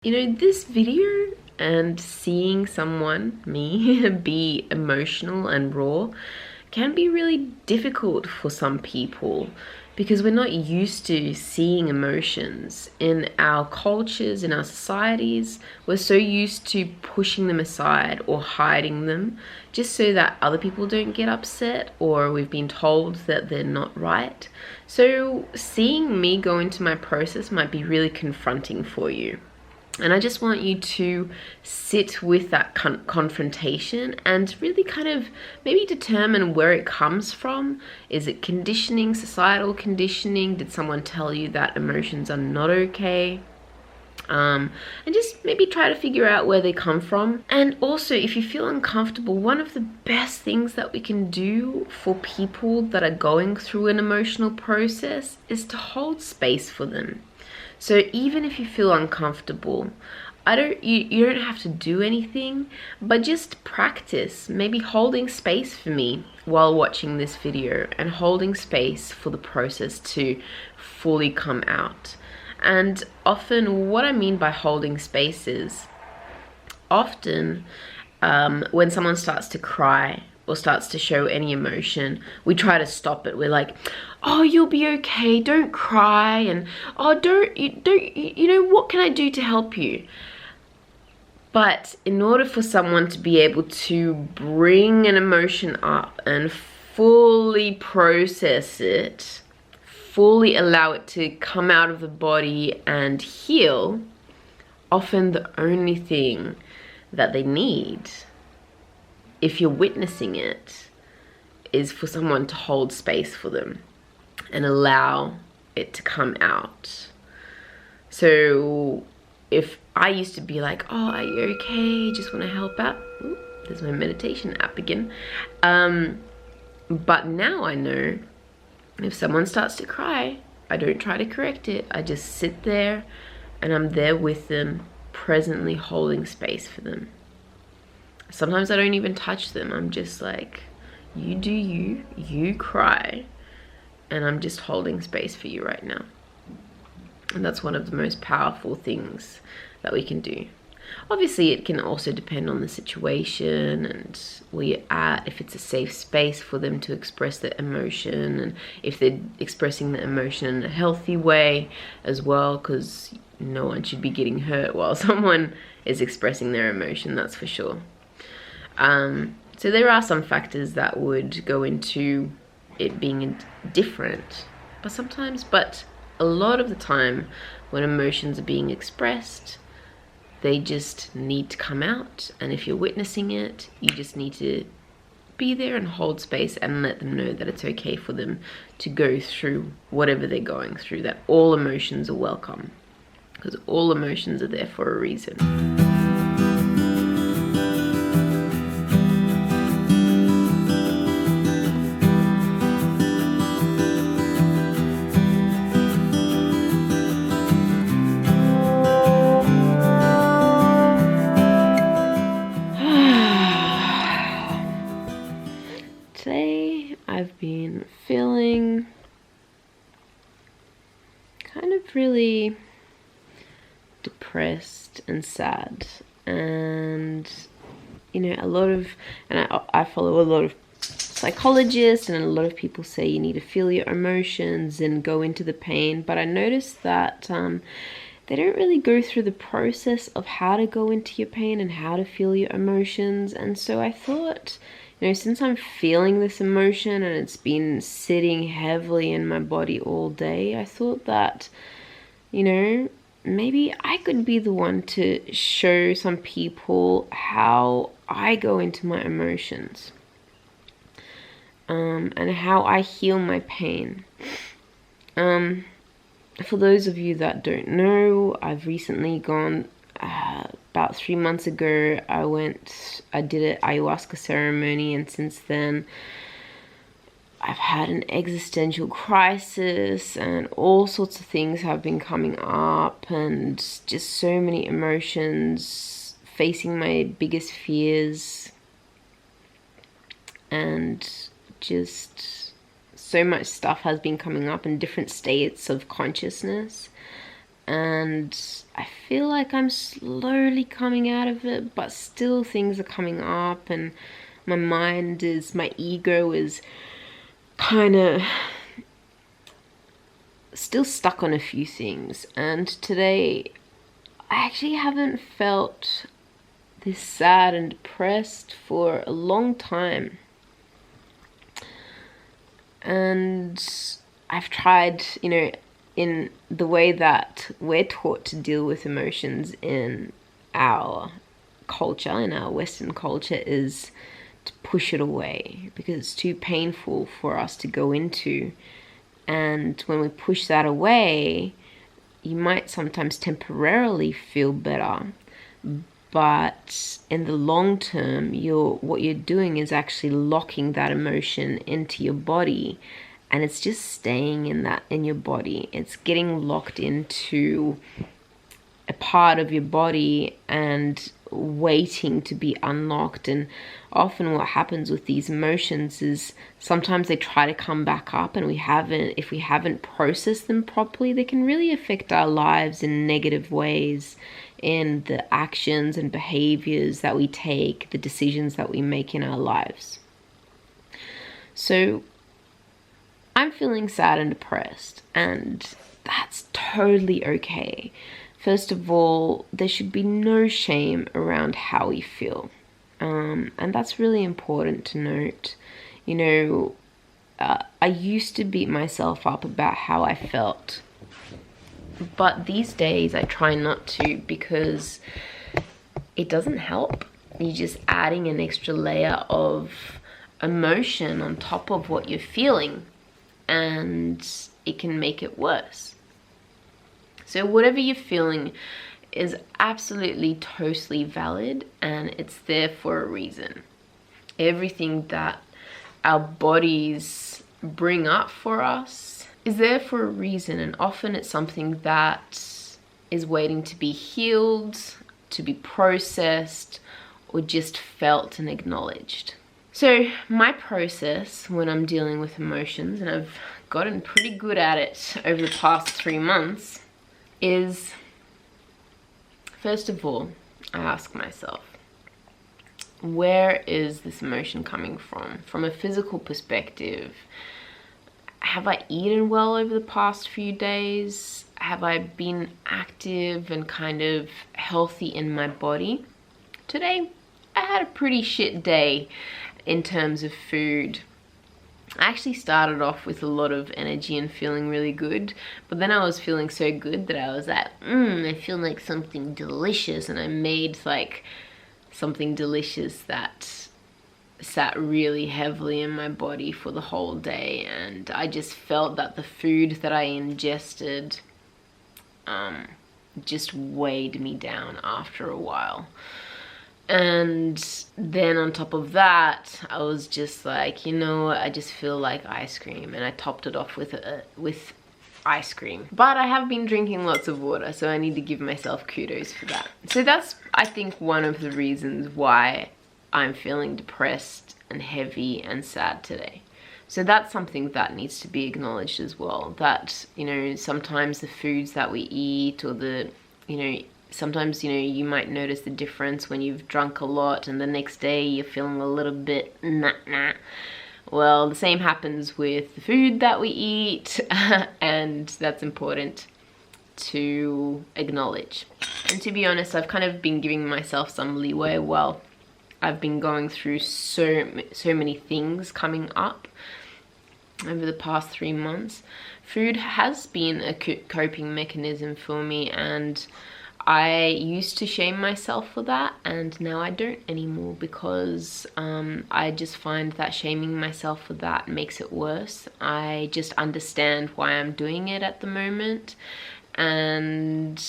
This video and seeing someone, me, be emotional and raw can be really difficult for some people because we're not used to seeing emotions. In our cultures, in our societies, we're so used to pushing them aside or hiding them just so that other people don't get upset, or we've been told that they're not right. So seeing me go into my process might be really confronting for you. And I just want you to sit with that confrontation and really kind of maybe determine where it comes from. Is it conditioning, societal conditioning? Did someone tell you that emotions are not okay? And just maybe try to figure out where they come from. And also, if you feel uncomfortable, one of the best things that we can do for people that are going through an emotional process is to hold space for them. So even if you feel uncomfortable, you don't have to do anything, but just practice maybe holding space for me while watching this video and holding space for the process to fully come out. And often what I mean by holding space is often when someone starts to cry or starts to show any emotion, we try to stop it. We're like, oh, you'll be okay, don't cry, and oh, what can I do to help you? But in order for someone to be able to bring an emotion up and fully process it, fully allow it to come out of the body and heal, often the only thing that they need, if you're witnessing it, is for someone to hold space for them and allow it to come out. So if I used to be like, oh, are you okay? Just want to help out. Ooh, there's my meditation app again. But now I know if someone starts to cry, I don't try to correct it. I just sit there and I'm there with them, presently holding space for them. Sometimes I don't even touch them. I'm just like, you do you, you cry, and I'm just holding space for you right now. And that's one of the most powerful things that we can do. Obviously, it can also depend on the situation and where you're at, if it's a safe space for them to express their emotion, and if they're expressing the emotion in a healthy way as well, because no one should be getting hurt while someone is expressing their emotion, that's for sure. So there are some factors that would go into it being different, but a lot of the time when emotions are being expressed, they just need to come out. And if you're witnessing it, you just need to be there and hold space and let them know that it's okay for them to go through whatever they're going through, that all emotions are welcome, because all emotions are there for a reason. Today I've been feeling kind of really depressed and sad, and I follow a lot of psychologists, and a lot of people say you need to feel your emotions and go into the pain, but I noticed that they don't really go through the process of how to go into your pain and how to feel your emotions. And so I thought, since I'm feeling this emotion and it's been sitting heavily in my body all day, I thought that, maybe I could be the one to show some people how I go into my emotions, and how I heal my pain. For those of you that don't know, I've recently gone, about 3 months ago, I did an ayahuasca ceremony, and since then I've had an existential crisis, and all sorts of things have been coming up, and just so many emotions, facing my biggest fears, and just so much stuff has been coming up in different states of consciousness. and I feel like I'm slowly coming out of it, but still things are coming up, and my ego is kind of still stuck on a few things. And today I actually haven't felt this sad and depressed for a long time. And I've tried, in the way that we're taught to deal with emotions in our culture, in our Western culture, is to push it away because it's too painful for us to go into. And when we push that away, you might sometimes temporarily feel better, but in the long term, what you're doing is actually locking that emotion into your body, and it's just staying in your body. It's getting locked into a part of your body and waiting to be unlocked. And often what happens with these emotions is sometimes they try to come back up, and if we haven't processed them properly, they can really affect our lives in negative ways, in the actions and behaviors that we take, the decisions that we make in our lives. So I'm feeling sad and depressed, and that's totally okay. First of all, there should be no shame around how we feel. And that's really important to note. I used to beat myself up about how I felt. But these days I try not to, because it doesn't help. You're just adding an extra layer of emotion on top of what you're feeling, and it can make it worse. So whatever you're feeling is absolutely totally valid, and it's there for a reason. Everything that our bodies bring up for us is there for a reason, and often it's something that is waiting to be healed, to be processed, or just felt and acknowledged. So my process when I'm dealing with emotions, and I've gotten pretty good at it over the past 3 months, is first of all, I ask myself, where is this emotion coming from? From a physical perspective, have I eaten well over the past few days? Have I been active and kind of healthy in my body? Today, I had a pretty shit day in terms of food. I actually started off with a lot of energy and feeling really good, but then I was feeling so good that I was like, I feel like something delicious, and I made like something delicious that sat really heavily in my body for the whole day, and I just felt that the food that I ingested just weighed me down after a while. And then on top of that, I was just like, I just feel like ice cream, and I topped it off with ice cream. But I have been drinking lots of water, so I need to give myself kudos for that. So that's, I think, one of the reasons why I'm feeling depressed and heavy and sad today. So that's something that needs to be acknowledged as well, that, sometimes the foods that we eat, or sometimes, you might notice the difference when you've drunk a lot and the next day you're feeling a little bit nah. Well, the same happens with the food that we eat, and that's important to acknowledge. And to be honest, I've kind of been giving myself some leeway while I've been going through so many things coming up over the past 3 months. Food has been a coping mechanism for me, and I used to shame myself for that, and now I don't anymore, because I just find that shaming myself for that makes it worse. I just understand why I'm doing it at the moment, and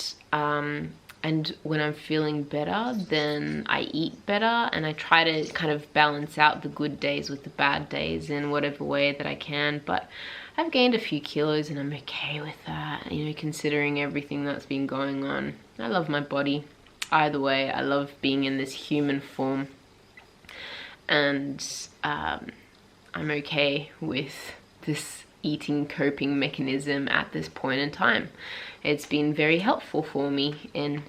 when I'm feeling better, then I eat better, and I try to kind of balance out the good days with the bad days in whatever way that I can. But I've gained a few kilos, and I'm okay with that, considering everything that's been going on. I love my body. Either way, I love being in this human form, and I'm okay with this eating coping mechanism at this point in time. It's been very helpful for me in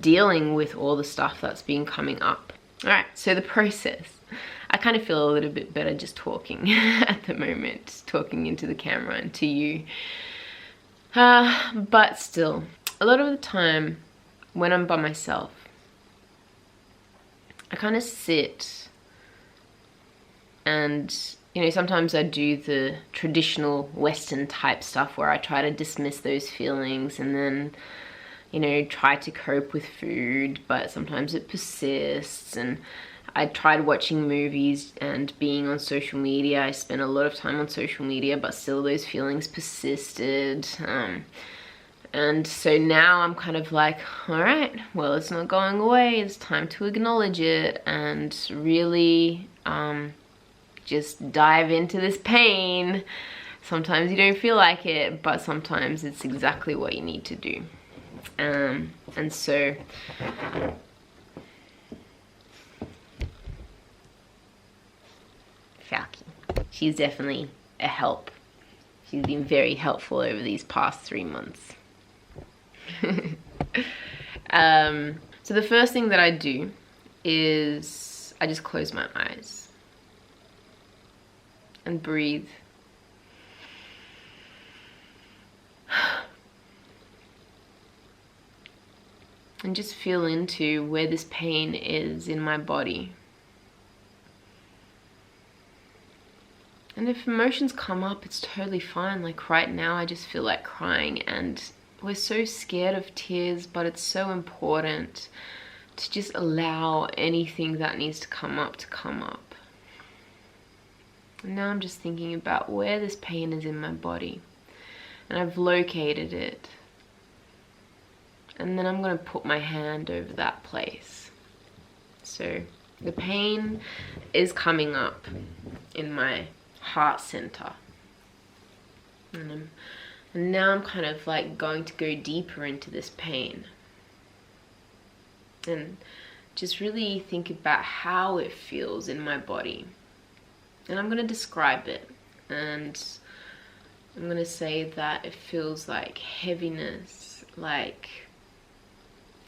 dealing with all the stuff that's been coming up. All right, so the process. I kind of feel a little bit better just talking at the moment, talking into the camera and to you. But still, a lot of the time when I'm by myself, I kind of sit and, you know, sometimes I do the traditional Western type stuff where I try to dismiss those feelings and then, you know, try to cope with food, but sometimes it persists. And I tried watching movies and being on social media. I spent a lot of time on social media, but still those feelings persisted. And so now I'm kind of like, all right, well, it's not going away. It's time to acknowledge it and really just dive into this pain. Sometimes you don't feel like it, but sometimes it's exactly what you need to do. And so Falky, she's definitely a help. She's been very helpful over these past 3 months. So the first thing that I do is I just close my eyes and breathe. And just feel into where this pain is in my body. And if emotions come up, it's totally fine. Like right now, I just feel like crying, and we're so scared of tears, but it's so important to just allow anything that needs to come up to come up. And now I'm just thinking about where this pain is in my body, and I've located it. And then I'm going to put my hand over that place. So the pain is coming up in my heart center. And now I'm kind of like going to go deeper into this pain. And just really think about how it feels in my body. And I'm going to describe it. And I'm going to say that it feels like heaviness, like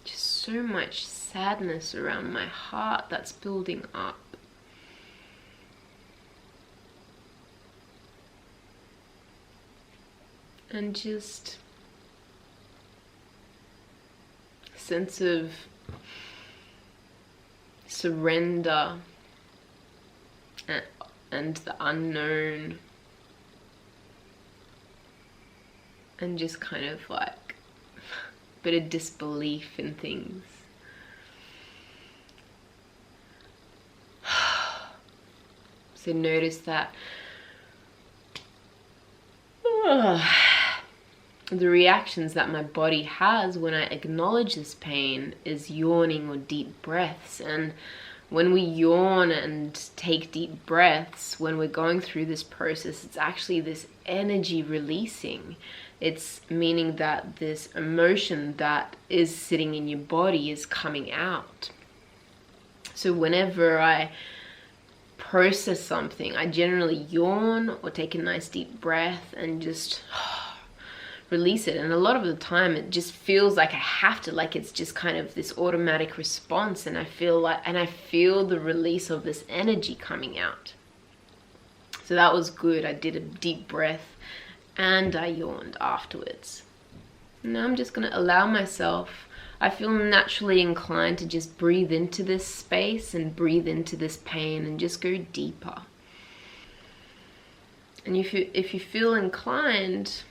just so much sadness around my heart that's building up. And just a sense of surrender and the unknown, and just kind of like a bit of disbelief in things. So notice that the reactions that my body has when I acknowledge this pain is yawning or deep breaths. And when we yawn and take deep breaths, when we're going through this process, it's actually this energy releasing. It's meaning that this emotion that is sitting in your body is coming out. So whenever I process something, I generally yawn or take a nice deep breath and just release it. And a lot of the time it just feels like I have to, like it's just kind of this automatic response, and I feel the release of this energy coming out. So that was good. I did a deep breath and I yawned afterwards. Now I'm just going to allow myself, I feel naturally inclined to just breathe into this space and breathe into this pain and just go deeper. And if you feel inclined,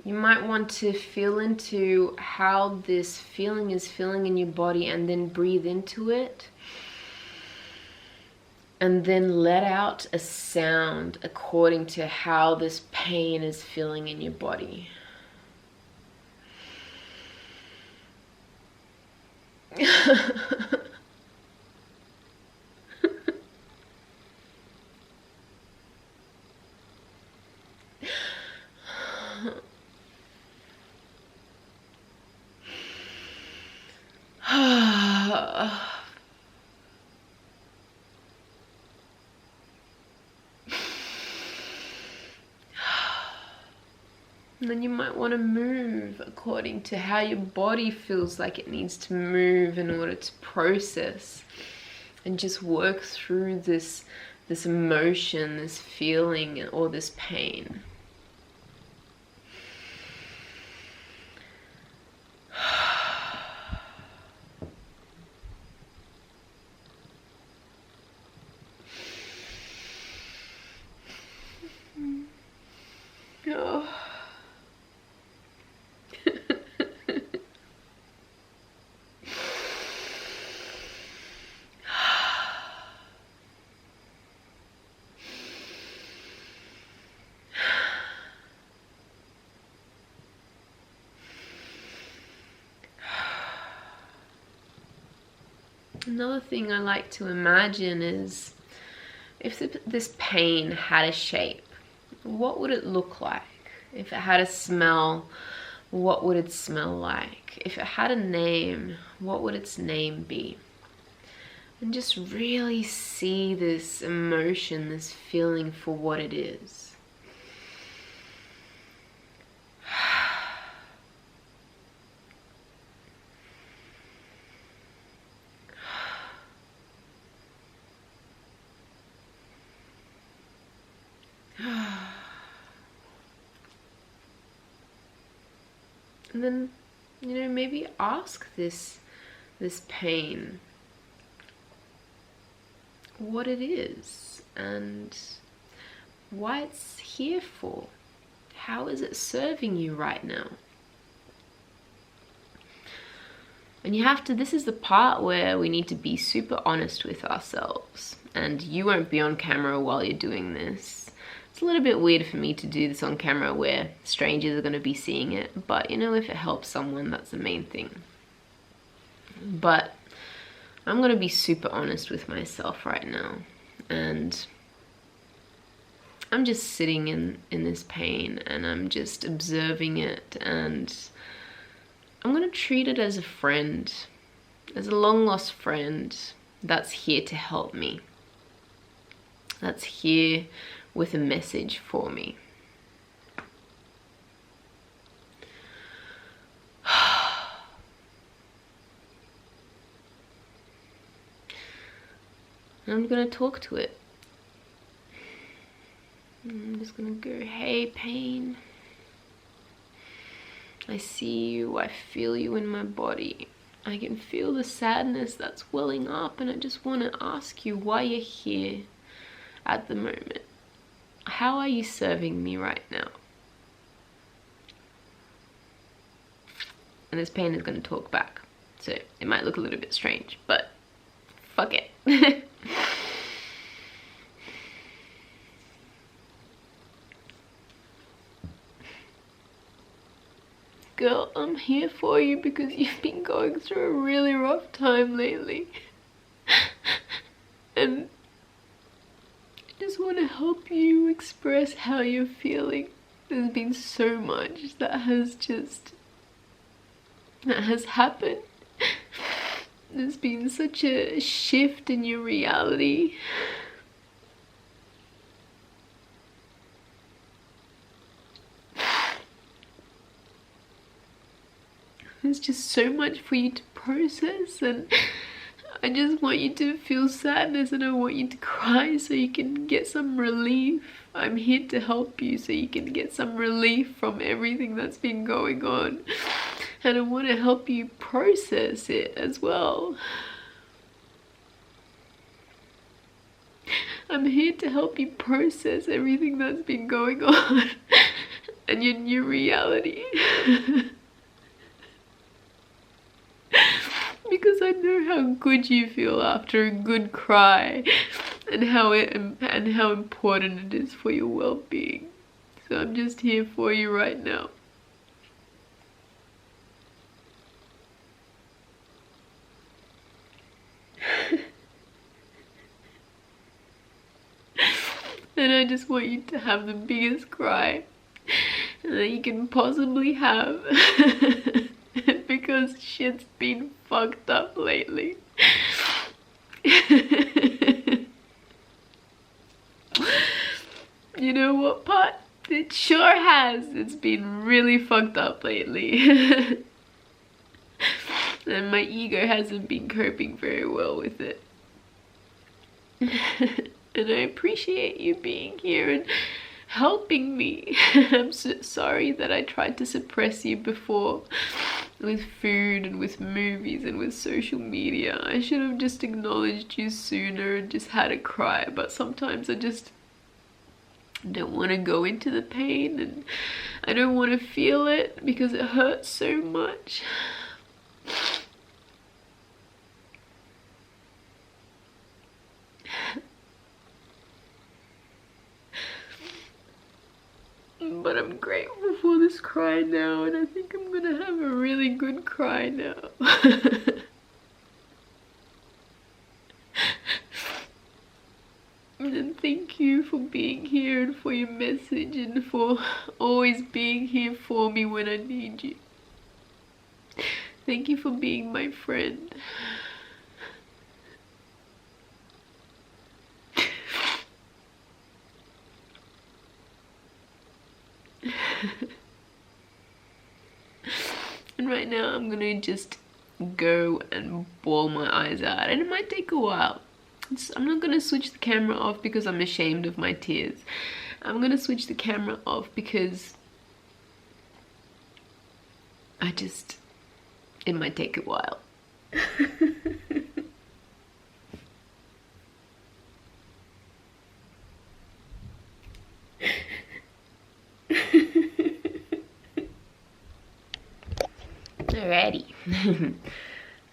you might want to feel into how this feeling is feeling in your body and then breathe into it. And then let out a sound according to how this pain is feeling in your body. And then you might want to move according to how your body feels like it needs to move in order to process and just work through this emotion, this feeling, or this pain. Oh. Another thing I like to imagine is if this pain had a shape, what would it look like? If it had a smell, what would it smell like? If it had a name, what would its name be? And just really see this emotion, this feeling for what it is. And then, maybe ask this pain what it is and why it's here for. How is it serving you right now? And you have to, this is the part where we need to be super honest with ourselves. And you won't be on camera while you're doing this. It's a little bit weird for me to do this on camera where strangers are going to be seeing it. But if it helps someone, that's the main thing. But I'm going to be super honest with myself right now. And I'm just sitting in this pain and I'm just observing it, and I'm going to treat it as a friend, as a long lost friend that's here to help me, that's here with a message for me. I'm going to talk to it. I'm just going to go, hey pain, I see you, I feel you in my body. I can feel the sadness that's welling up, and I just want to ask you why you're here at the moment. How are you serving me right now? And this pain is going to talk back. So it might look a little bit strange, but fuck it. Girl, I'm here for you because you've been going through a really rough time lately. And I just want to help you express how you're feeling. There's been so much that has happened. There's been such a shift in your reality. There's just so much for you to process, and I just want you to feel sadness and I want you to cry so you can get some relief. I'm here to help you so you can get some relief from everything that's been going on. And I want to help you process it as well. I'm here to help you process everything that's been going on and your new reality. Because I know how good you feel after a good cry, and how important it is for your well-being. So I'm just here for you right now. And I just want you to have the biggest cry that you can possibly have. Because shit's been fucked up lately. You know what, Pat? It sure has. It's been really fucked up lately. And my ego hasn't been coping very well with it. And I appreciate you being here and helping me. I'm so sorry that I tried to suppress you before with food and with movies and with social media. I should have just acknowledged you sooner and just had a cry, but sometimes I just don't want to go into the pain and I don't want to feel it because it hurts so much. But I'm grateful for this cry now, and I think I'm gonna have a really good cry now. And thank you for being here and for your message and for always being here for me when I need you. Thank you for being my friend. And right now I'm gonna just go and bawl my eyes out, and it might take a while. I'm not gonna switch the camera off because I'm ashamed of my tears. I'm gonna switch the camera off because it might take a while. Alrighty.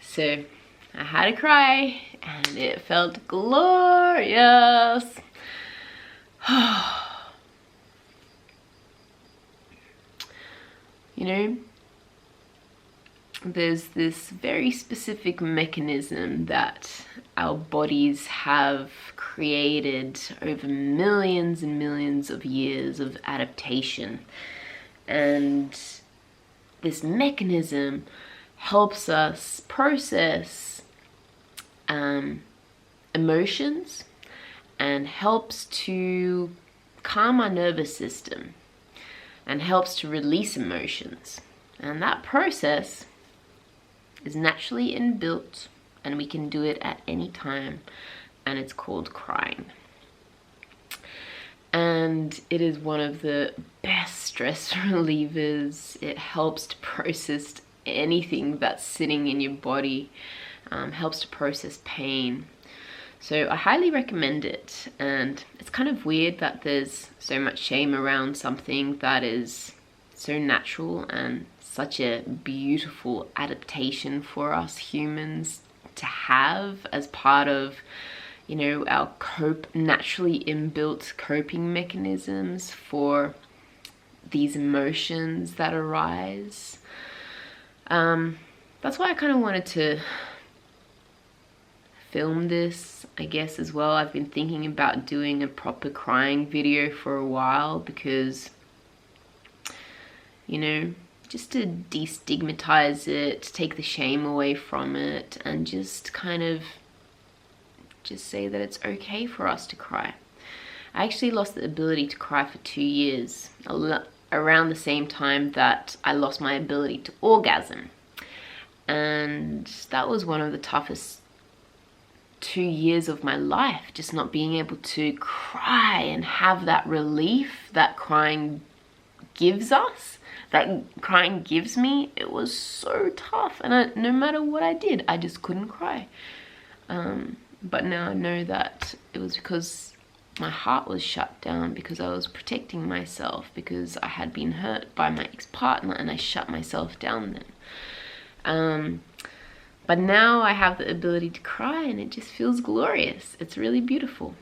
So I had a cry and it felt glorious. You know, there's this very specific mechanism that our bodies have created over millions and millions of years of adaptation, and this mechanism helps us process emotions and helps to calm our nervous system and helps to release emotions. And that process is naturally inbuilt and we can do it at any time, and it's called crying. And it is one of the best stress relievers. It helps to process anything that's sitting in your body, helps to process pain. So I highly recommend it. And it's kind of weird that there's so much shame around something that is so natural and such a beautiful adaptation for us humans to have as part of, you know, our naturally inbuilt coping mechanisms for these emotions that arise. That's why I kind of wanted to film this, I guess, as well. I've been thinking about doing a proper crying video for a while because, you know, just to destigmatize it, to take the shame away from it, and just kind of just say that it's okay for us to cry. I actually lost the ability to cry for 2 years, around the same time that I lost my ability to orgasm. And that was one of the toughest 2 years of my life, just not being able to cry and have that relief that crying gives us, that crying gives me. It was so tough, and no matter what I did, I just couldn't cry. But now I know that it was because my heart was shut down, because I was protecting myself, because I had been hurt by my ex-partner and I shut myself down then. But now I have the ability to cry and it just feels glorious. It's really beautiful.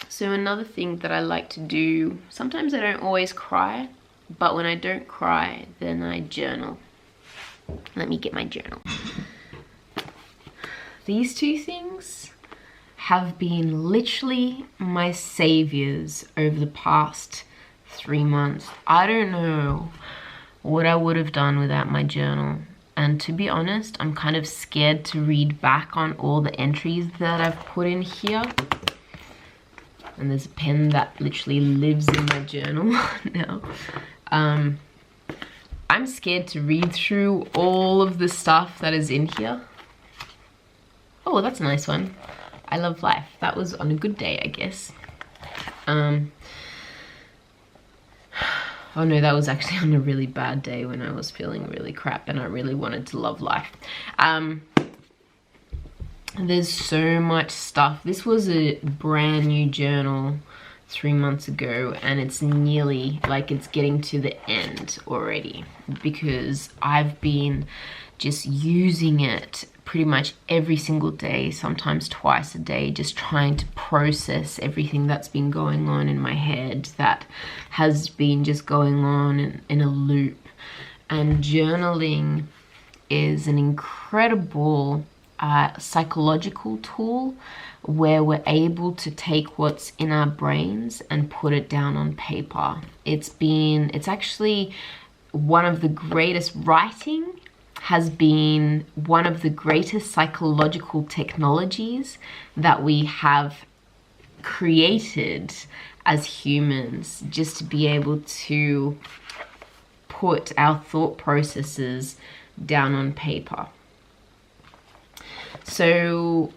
So another thing that I like to do, sometimes I don't always cry, but when I don't cry, then I journal. Let me get my journal. These two things have been literally my saviors over the past 3 months. I don't know what I would have done without my journal. And to be honest, I'm kind of scared to read back on all the entries that I've put in here. And there's a pen that literally lives in my journal now. I'm scared to read through all of the stuff that is in here. Oh, that's a nice one. I love life. That was on a good day, I guess. Oh no, that was actually on a really bad day when I was feeling really crap and I really wanted to love life. There's so much stuff. This was a brand new journal 3 months ago, and it's nearly like it's getting to the end already because I've been just using it pretty much every single day, sometimes twice a day, just trying to process everything that's been going on in my head that has been just going on in a loop. And journaling is an incredible psychological tool where we're able to take what's in our brains and put it down on paper. It's actually one of the greatest writing has been one of the greatest psychological technologies that we have created as humans, just to be able to put our thought processes down on paper. So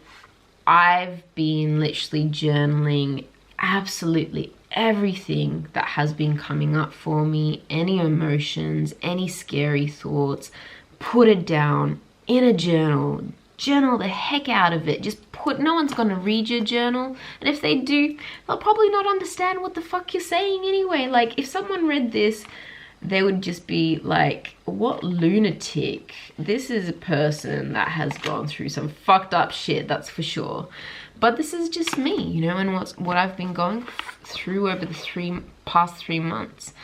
I've been literally journaling absolutely everything that has been coming up for me, any emotions, any scary thoughts, put it down in a journal. Journal the heck out of it. Just no one's gonna read your journal, and if they do, they'll probably not understand what the fuck you're saying anyway. Like, if someone read this, they would just be like, what lunatic. This is a person that has gone through some fucked up shit, that's for sure. But this is just me, you know, and what I've been going through over the past 3 months.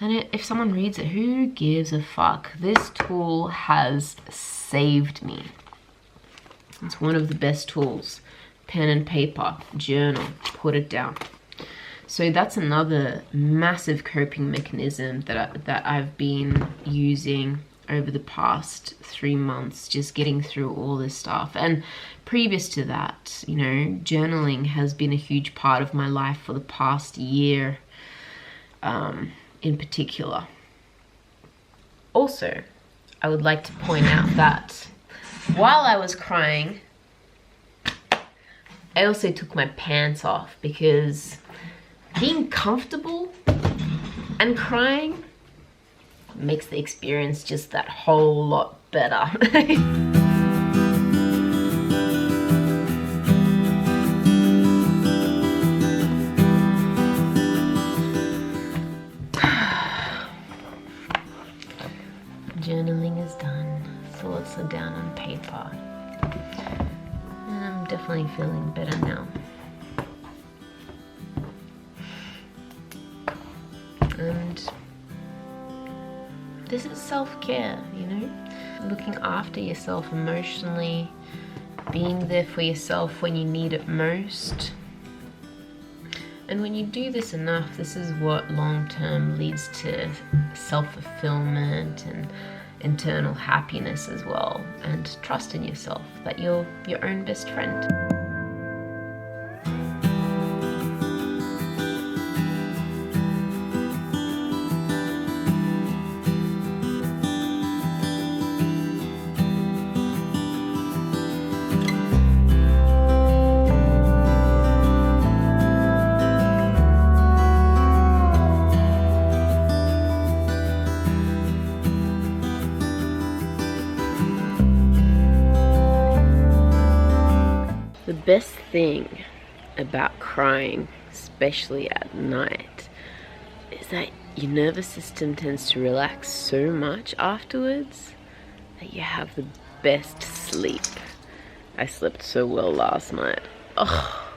And if someone reads it, who gives a fuck? This tool has saved me. It's one of the best tools. Pen and paper, journal, put it down. So that's another massive coping mechanism that I've been using over the past 3 months, just getting through all this stuff. And previous to that, you know, journaling has been a huge part of my life for the past year, in particular. Also, I would like to point out that while I was crying, I also took my pants off, because being comfortable and crying makes the experience just that whole lot better. Journaling is done. Thoughts are down on paper. And I'm definitely feeling better now. And this is self-care, you know? Looking after yourself emotionally, being there for yourself when you need it most. And when you do this enough, this is what long-term leads to self-fulfillment and internal happiness as well, and trust in yourself that you're your own best friend. The best thing about crying, especially at night, is that your nervous system tends to relax so much afterwards that you have the best sleep. I slept so well last night. Oh.